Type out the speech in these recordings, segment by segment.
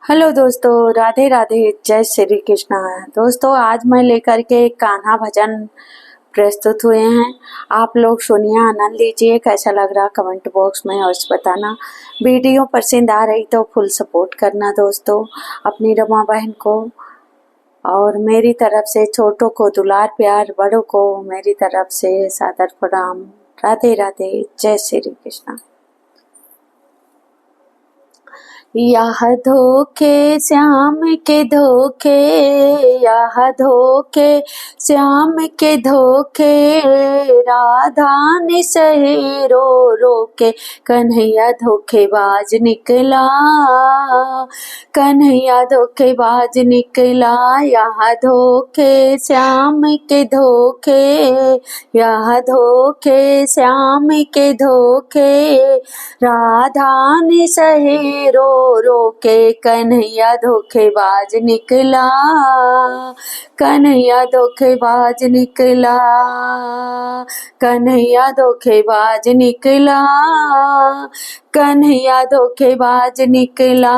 Hello दोस्तों, राधे राधे, जय श्री कृष्णा। दोस्तों, आज मैं लेकर के एक कान्हा भजन प्रस्तुत हुए हैं। आप लोग सुनिए, आनंद लीजिए। कैसा लग रहा कमेंट बॉक्स में अवश्य बताना। वीडियो पसंद आ रही तो फुल सपोर्ट करना दोस्तों, अपनी रमा बहन को। और मेरी तरफ से छोटों को दुलार प्यार, बड़ों को मेरी तरफ से सादर प्रणाम। राधे राधे, जय श्री कृष्णा। यह धोखे श्याम के धोखे, यह धोखे श्याम के धोखे, राधा ने सहे रो रो के, कन्हैया धोखेबाज निकला, कन्हैया धोखेबाज निकला। यह धोखे श्याम के धोखे, यह धोखे श्याम के धोखे, राधा ने सहे रो रो के, कन्हैया धोखेबाज निकला, कन्हैया धोखेबाज निकला, कन्हैया धोखेबाज निकला, कन्हैया धोखेबाज निकला।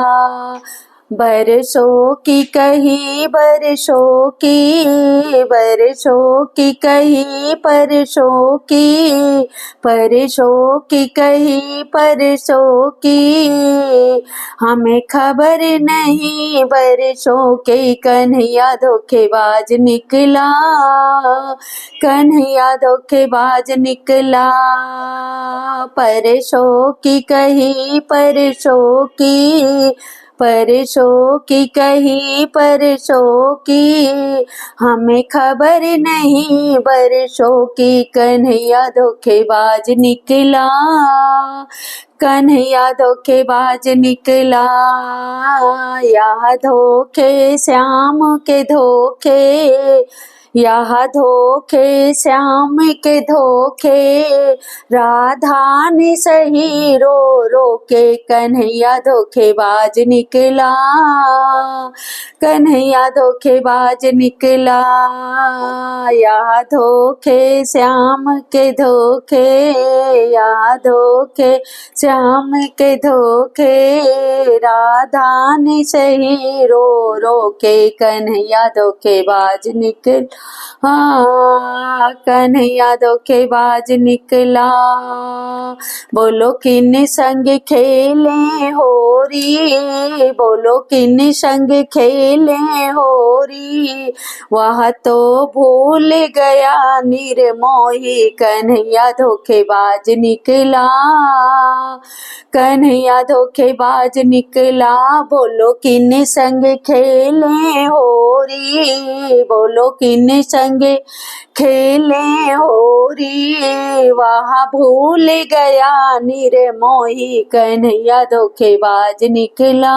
बरसों की कही बरसों की, बरसों की कही परसों की, परसों की कही परसों की, हमें खबर नहीं बरसों के, कन्हैया धोखेबाज निकला, कन्हैया धोखेबाज निकला। परसों की कही परसों की, परसों की कही परसों की, हमें खबर नहीं बरसों की, कन्हैया धोखेबाज निकला, कन्हैया धोखेबाज निकला। यह धोखे श्याम के धोखे, यह धोखे श्याम के धोखे, राधा ने सही रो रो के, कन्हैया धोखेबाज निकला, कन्हैया धोखेबाज निकला। यह धोखे श्याम के धोखे, यह धोखे श्याम के धोखे, राधा ने सही रो रो के, कन्हैया धोखेबाज निकला, कन्हैया धोखेबाज निकला। बोलो किन संग खेले होरी, बोलो किन संग खेले होरी, वह तो भूल गया निर्मोही, कन्हैया धोखेबाज निकला, कन्हैया धोखेबाज निकला। बोलो किन संग खेले होरी, बोलो किन संग खेले होरी, वह भूल गया निर्मोही, कन्हैया धोखेबाज निकला,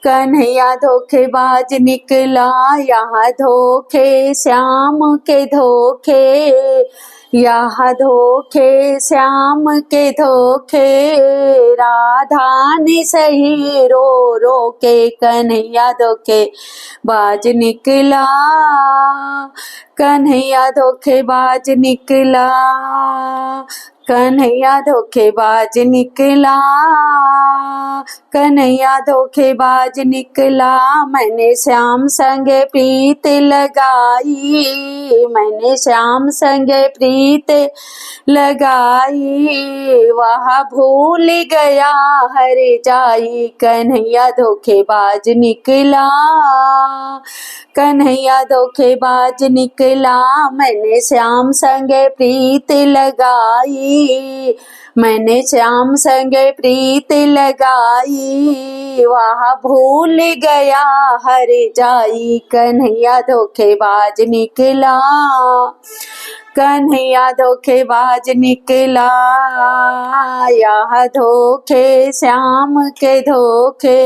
कन्हैया धोखेबाज निकला। यहाँ धोखे श्याम के धोखे, यह धोखे श्याम के धोखे, राधा ने सही रो रो के, कन्हैया धोखेबाज निकला, कन्हैया धोखेबाज निकला, कन्हैया धोखेबाज निकला, कन्हैया धोखेबाज निकला। मैंने श्याम संग प्रीत लगाई, मैंने श्याम संग प्रीत लगाई, वह भूल गया हर जाई, कन्हैया धोखेबाज निकला, कन्हैया धोखेबाज निकला। मैंने श्याम संग प्रीत लगाई, मैंने श्याम संग प्रीत लगाई, वह भूल गया हर जाई, कन्हैया धोखेबाज निकला, कन्हैया धोखेबाज निकला। यह धोखे श्याम के धोखे,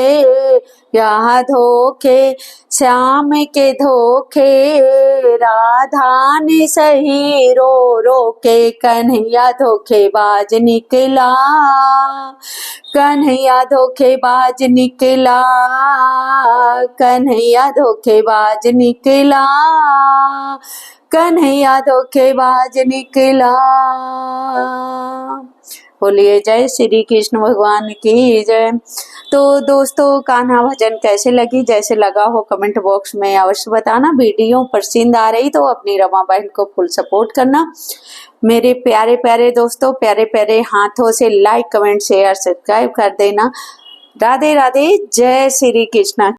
यह धोखे श्याम के धोखे, राधा ने सही रो रो के, कन्हैया धोखेबाज निकला, कन्हैया धोखेबाज निकला, कन्हैया धोखेबाज निकला, कन्हैया धोखेबाज निकला। बोलिए जय श्री कृष्ण भगवान की जय। तो दोस्तों कान्हा भजन कैसे लगी, जैसे लगा हो कमेंट बॉक्स में अवश्य बताना। वीडियो पसंद आ रही तो अपनी रमा बहन को फुल सपोर्ट करना। मेरे प्यारे प्यारे दोस्तों प्यारे प्यारे हाथों से लाइक कमेंट शेयर सब्सक्राइब कर देना। राधे राधे, जय श्री कृष्ण।